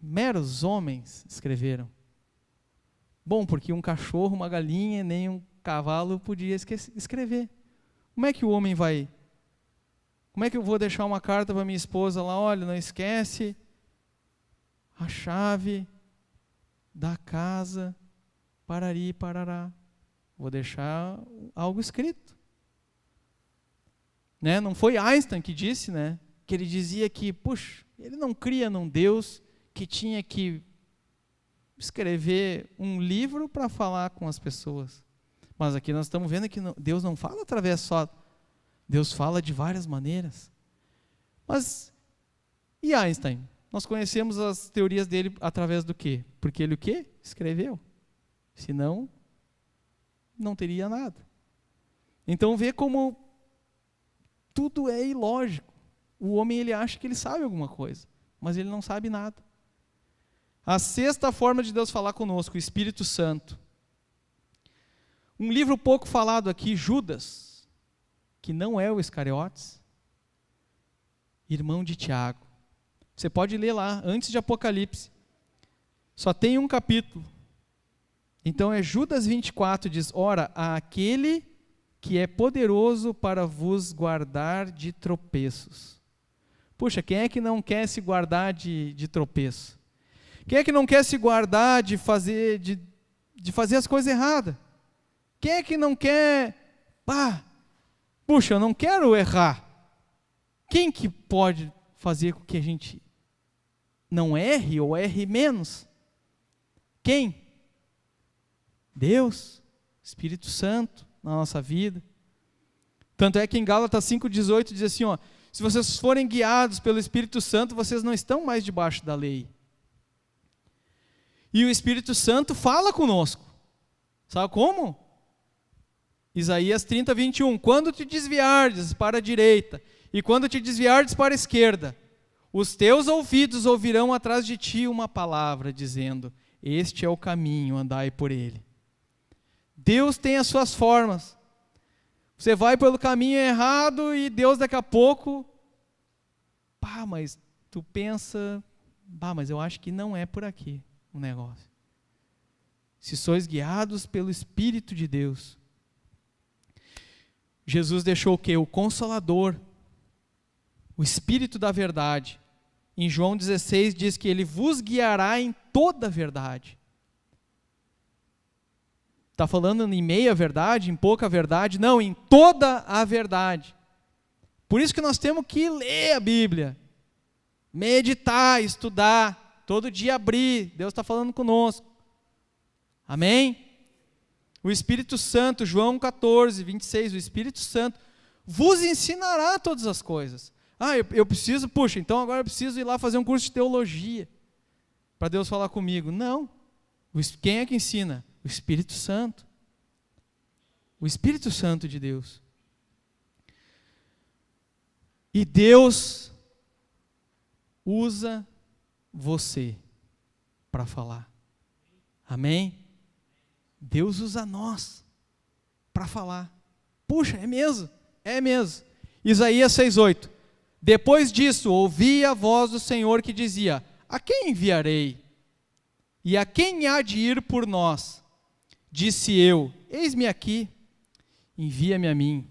meros homens escreveram. Bom, porque um cachorro, uma galinha, nem um cavalo podia escrever. Como é que o homem vai? Como é que eu vou deixar uma carta para minha esposa lá? Olha, não esquece a chave da casa, parari, parará. Vou deixar algo escrito. Não foi Einstein que disse, que ele dizia que, ele não cria num Deus que tinha que escrever um livro para falar com as pessoas. Mas aqui nós estamos vendo que Deus não fala através só, Deus fala de várias maneiras. Mas, e Einstein? Nós conhecemos as teorias dele através do quê? Porque ele o quê? Escreveu. Senão, não teria nada. Então vê como tudo é ilógico. O homem ele acha que ele sabe alguma coisa, mas ele não sabe nada. A sexta forma de Deus falar conosco, o Espírito Santo. Um livro pouco falado aqui, Judas, que não é o Iscariotes, irmão de Tiago. Você pode ler lá, antes de Apocalipse. Só tem um capítulo. Então é Judas 24, diz, ora, aquele que é poderoso para vos guardar de tropeços. Puxa, quem é que não quer se guardar de tropeço? Quem é que não quer se guardar de fazer as coisas erradas? Quem é que não quer, puxa, eu não quero errar. Quem que pode fazer com que a gente não erre ou erre menos? Quem? Deus, Espírito Santo na nossa vida. Tanto é que em Gálatas 5,18 diz assim, se vocês forem guiados pelo Espírito Santo, vocês não estão mais debaixo da lei. E o Espírito Santo fala conosco. Sabe como? Isaías 30, 21. Quando te desviardes para a direita, e quando te desviardes para a esquerda, os teus ouvidos ouvirão atrás de ti uma palavra, dizendo, este é o caminho, andai por ele. Deus tem as suas formas. Você vai pelo caminho errado e Deus daqui a pouco, mas tu pensa, mas eu acho que não é por aqui o negócio. Se sois guiados pelo Espírito de Deus. Jesus deixou o quê? O Consolador, o Espírito da verdade. Em João 16 diz que ele vos guiará em toda a verdade. Está falando em meia verdade, em pouca verdade? Não, em toda a verdade. Por isso que nós temos que ler a Bíblia, meditar, estudar, todo dia abrir, Deus está falando conosco. Amém? O Espírito Santo, João 14, 26, o Espírito Santo vos ensinará todas as coisas. Eu preciso, então agora eu preciso ir lá fazer um curso de teologia, para Deus falar comigo. Não. Quem é que ensina? O Espírito Santo. O Espírito Santo de Deus. E Deus usa você para falar. Amém? Deus usa nós para falar. Puxa, é mesmo? É mesmo. Isaías 6:8. Depois disso, ouvi a voz do Senhor que dizia, a quem enviarei? E a quem há de ir por nós? Disse eu, eis-me aqui, envia-me a mim.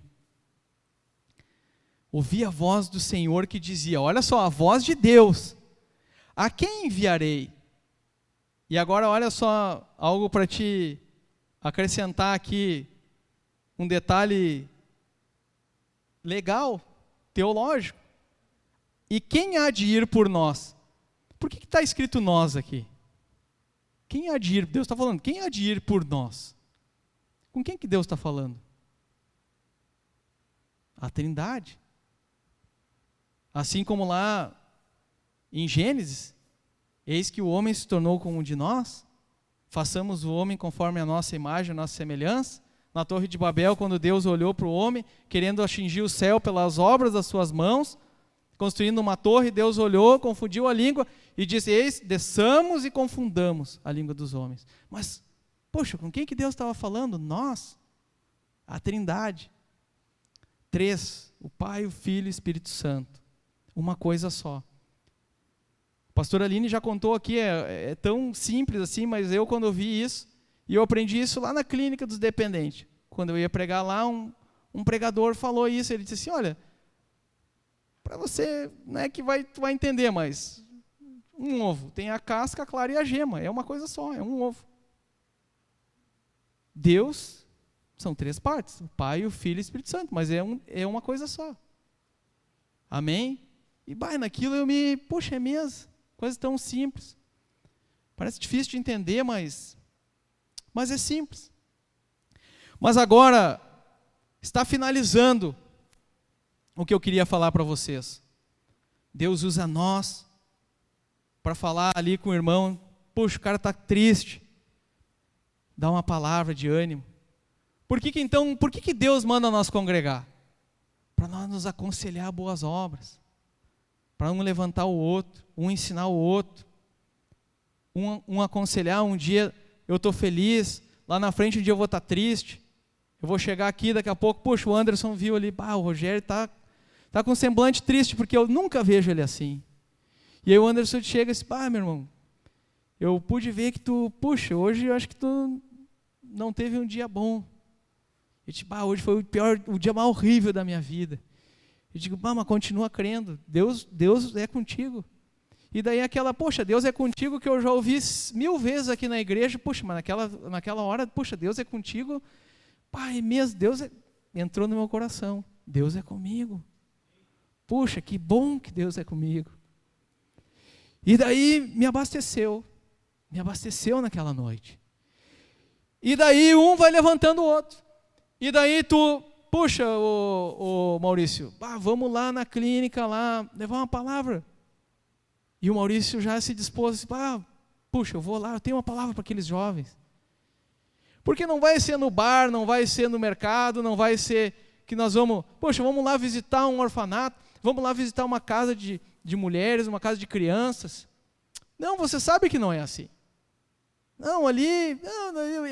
Ouvi a voz do Senhor que dizia, olha só, a voz de Deus, a quem enviarei? E agora olha só, algo para te acrescentar aqui, um detalhe legal, teológico. E quem há de ir por nós? Por que está escrito nós aqui? Quem há de ir? Deus está falando, quem há de ir por nós? Com quem que Deus está falando? A Trindade. Assim como lá em Gênesis, eis que o homem se tornou como um de nós, façamos o homem conforme a nossa imagem, a nossa semelhança. Na Torre de Babel, quando Deus olhou para o homem, querendo atingir o céu pelas obras das suas mãos, construindo uma torre, Deus olhou, confundiu a língua e disse, eis, desçamos e confundamos a língua dos homens. Mas, poxa, com quem que Deus estava falando? Nós, a Trindade. 3, o Pai, o Filho e o Espírito Santo. Uma coisa só. A pastora Aline já contou aqui, é tão simples assim, mas eu quando eu vi isso, e eu aprendi isso lá na clínica dos dependentes. Quando eu ia pregar lá, um pregador falou isso, ele disse assim, olha, para você, não é que tu vai entender, mas um ovo tem a casca, a clara e a gema, é uma coisa só, é um ovo. Deus são 3 partes, o Pai, o Filho e o Espírito Santo, mas é uma coisa só. Amém? E naquilo poxa, é mesmo, coisa tão simples. Parece difícil de entender, mas é simples. Mas agora, está finalizando o que eu queria falar para vocês. Deus usa nós para falar ali com o irmão, puxa, o cara está triste, dá uma palavra de ânimo. Por que Deus manda nós congregar? Para nós nos aconselhar boas obras, para um levantar o outro, um ensinar o outro, um aconselhar. Um dia eu estou feliz, lá na frente um dia eu vou estar triste, eu vou chegar aqui daqui a pouco, puxa, o Anderson viu ali, o Rogério está com um semblante triste, porque eu nunca vejo ele assim. E aí o Anderson chega e diz, meu irmão, eu pude ver que hoje eu acho que tu não teve um dia bom. Eu digo, hoje foi o dia mais horrível da minha vida. Eu digo, mas continua crendo, Deus é contigo. E daí Deus é contigo, que eu já ouvi 1000 vezes aqui na igreja, mas naquela hora, Deus é contigo, é mesmo, entrou no meu coração, Deus é comigo. Puxa, que bom que Deus é comigo. E daí me abasteceu naquela noite. E daí um vai levantando o outro. E daí tu Puxa, o Maurício, vamos lá na clínica, lá, levar uma palavra. E o Maurício já se dispôs, puxa, eu vou lá, eu tenho uma palavra para aqueles jovens. Porque não vai ser no bar, não vai ser no mercado, não vai ser que nós vamos lá visitar um orfanato, vamos lá visitar uma casa de mulheres, uma casa de crianças. Não, você sabe que não é assim. Não, ali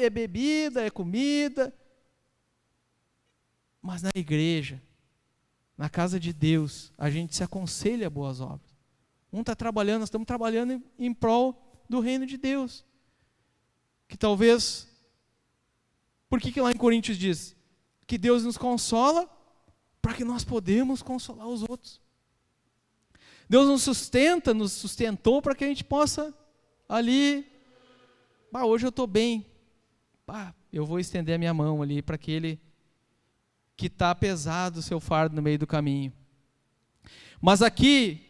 é bebida, é comida. Mas na igreja, na casa de Deus, a gente se aconselha a boas obras. Um está trabalhando, nós estamos trabalhando em prol do reino de Deus. Que talvez, por que lá em Coríntios diz? Que Deus nos consola para que nós podemos consolar os outros. Deus nos sustentou para que a gente possa ali, hoje eu estou bem, eu vou estender a minha mão ali para aquele que está pesado o seu fardo no meio do caminho. Mas aqui,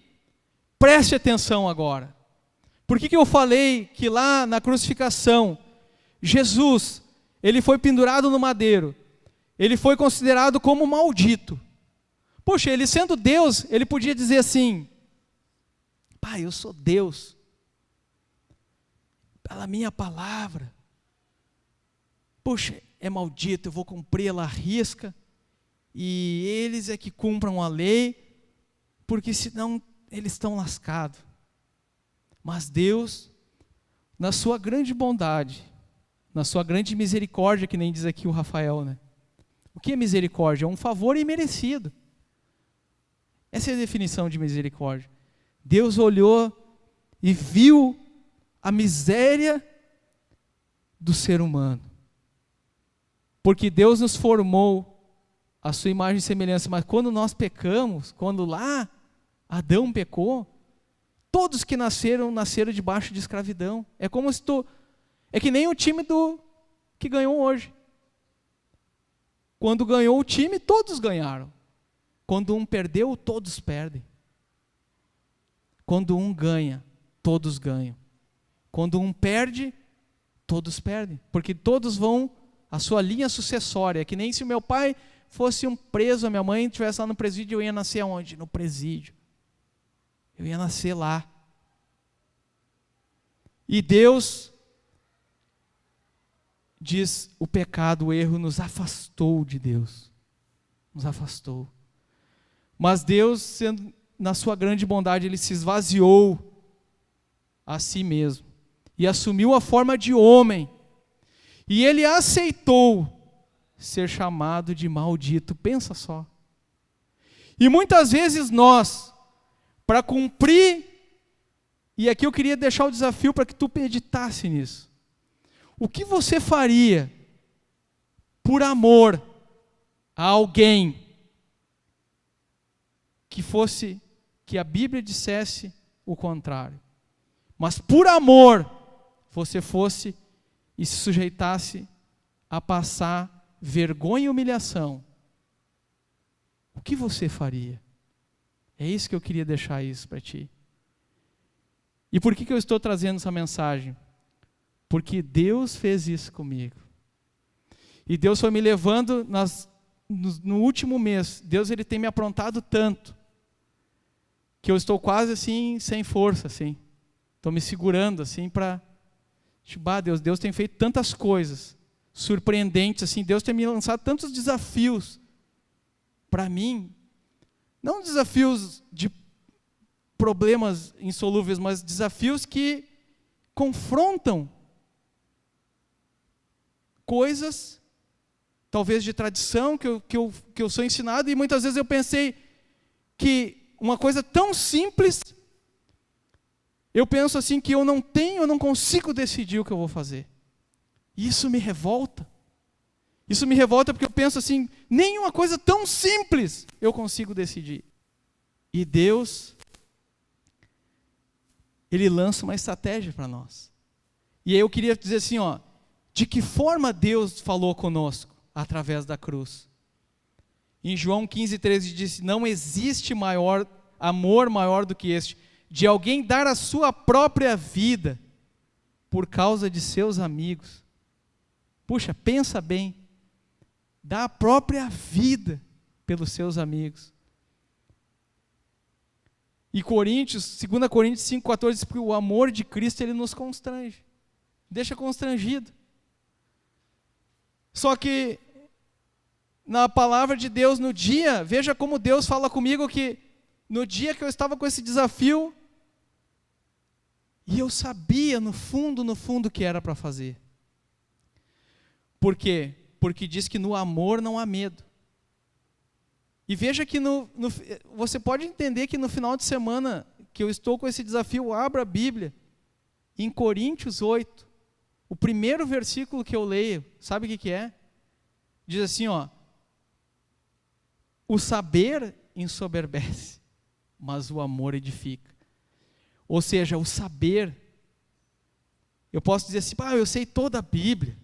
preste atenção agora. Por que eu falei que lá na crucificação, Jesus, ele foi pendurado no madeiro, ele foi considerado como maldito. Poxa, ele sendo Deus, ele podia dizer assim, eu sou Deus, pela minha palavra, poxa, é maldito, eu vou cumpri-la à risca, e eles é que cumpram a lei, porque senão eles estão lascados. Mas Deus, na sua grande bondade, na sua grande misericórdia, que nem diz aqui o Rafael, né? O que é misericórdia? É um favor imerecido. Essa é a definição de misericórdia. Deus olhou e viu a miséria do ser humano. Porque Deus nos formou a sua imagem e semelhança, mas quando nós pecamos, quando lá Adão pecou, todos que nasceram debaixo de escravidão. É como se é que nem o time que ganhou hoje. Quando ganhou o time, todos ganharam. Quando um perdeu, todos perdem. Quando um ganha, todos ganham. Quando um perde, todos perdem. Porque todos vão a sua linha sucessória. É que nem se o meu pai fosse um preso, a minha mãe estivesse lá no presídio, eu ia nascer aonde? No presídio. Eu ia nascer lá. E Deus diz, o pecado, o erro nos afastou de Deus. Nos afastou. Mas Deus, sendo, na sua grande bondade, Ele se esvaziou a si mesmo. E assumiu a forma de homem. E Ele aceitou ser chamado de maldito. Pensa só. E muitas vezes nós, para cumprir, e aqui eu queria deixar o desafio para que tu meditasse nisso. O que você faria por amor a alguém que a Bíblia dissesse o contrário? Mas por amor, você fosse e se sujeitasse a passar vergonha e humilhação. O que você faria? É isso que eu queria deixar isso para ti. E por que eu estou trazendo essa mensagem? Porque Deus fez isso comigo. E Deus foi me levando no último mês. Deus, Ele tem me aprontado tanto que eu estou quase assim, sem força, assim. Estou me segurando assim para... Deus tem feito tantas coisas surpreendentes, assim. Deus tem me lançado tantos desafios para mim. Não desafios de problemas insolúveis, mas desafios que confrontam coisas, talvez de tradição, que eu sou ensinado, e muitas vezes eu pensei que uma coisa tão simples, eu penso assim que eu não consigo decidir o que eu vou fazer. E isso me revolta. Isso me revolta porque eu penso assim, nenhuma coisa tão simples eu consigo decidir. E Deus, Ele lança uma estratégia para nós. E aí eu queria dizer assim, de que forma Deus falou conosco? Através da cruz. Em João 15:13 diz, não existe amor maior do que este, de alguém dar a sua própria vida por causa de seus amigos. Puxa, pensa bem. dá a própria vida pelos seus amigos. E 2 Coríntios 5,14 diz que o amor de Cristo, ele nos constrange, deixa constrangido. Só que na palavra de Deus, no dia, veja como Deus fala comigo que no dia que eu estava com esse desafio, e eu sabia no fundo que era para fazer. Por quê? Porque diz que no amor não há medo. E veja que você pode entender que no final de semana que eu estou com esse desafio, abra a Bíblia, em Coríntios 8, o primeiro versículo que eu leio, sabe o que é? Diz assim, ó: o saber ensoberbece, mas o amor edifica. Ou seja, o saber, eu posso dizer assim, eu sei toda a Bíblia,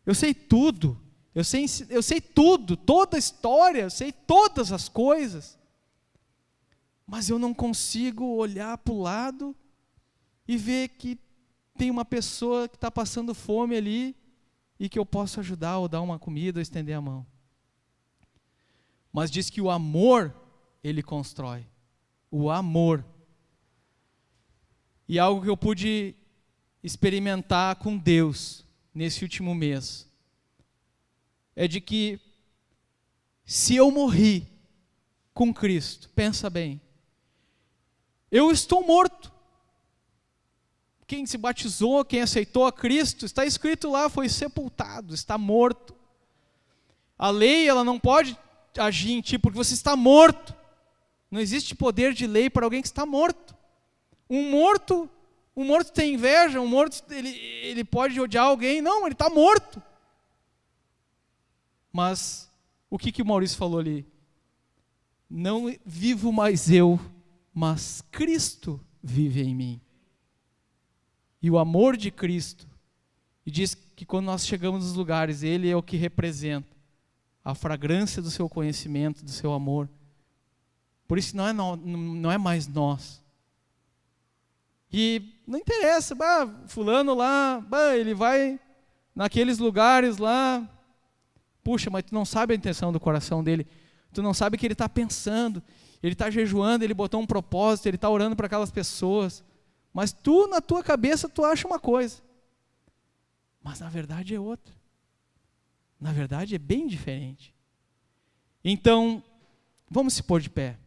eu sei tudo, eu sei tudo, toda a história, eu sei todas as coisas, mas eu não consigo olhar para o lado e ver que tem uma pessoa que está passando fome ali e que eu posso ajudar, ou dar uma comida, ou estender a mão. Mas diz que o amor, ele constrói. O amor. E algo que eu pude experimentar com Deus nesse último mês é de que se eu morri com Cristo, pensa bem, eu estou morto. Quem se batizou, quem aceitou a Cristo, está escrito lá, foi sepultado, está morto. A lei, ela não pode agir em ti porque você está morto. Não existe poder de lei para alguém que está morto. Um morto tem inveja, um morto ele pode odiar alguém, não, ele está morto. Mas o que o Maurício falou ali? Não vivo mais eu, mas Cristo vive em mim. E o amor de Cristo, e diz que quando nós chegamos nos lugares, Ele é o que representa a fragrância do seu conhecimento, do seu amor. Por isso não é mais nós. E não interessa, fulano lá, ele vai naqueles lugares lá, puxa, mas tu não sabe a intenção do coração dele, tu não sabe o que ele está pensando, ele está jejuando, ele botou um propósito, ele está orando para aquelas pessoas, mas tu, na tua cabeça, tu acha uma coisa, mas na verdade é outra, na verdade é bem diferente. Então, vamos se pôr de pé.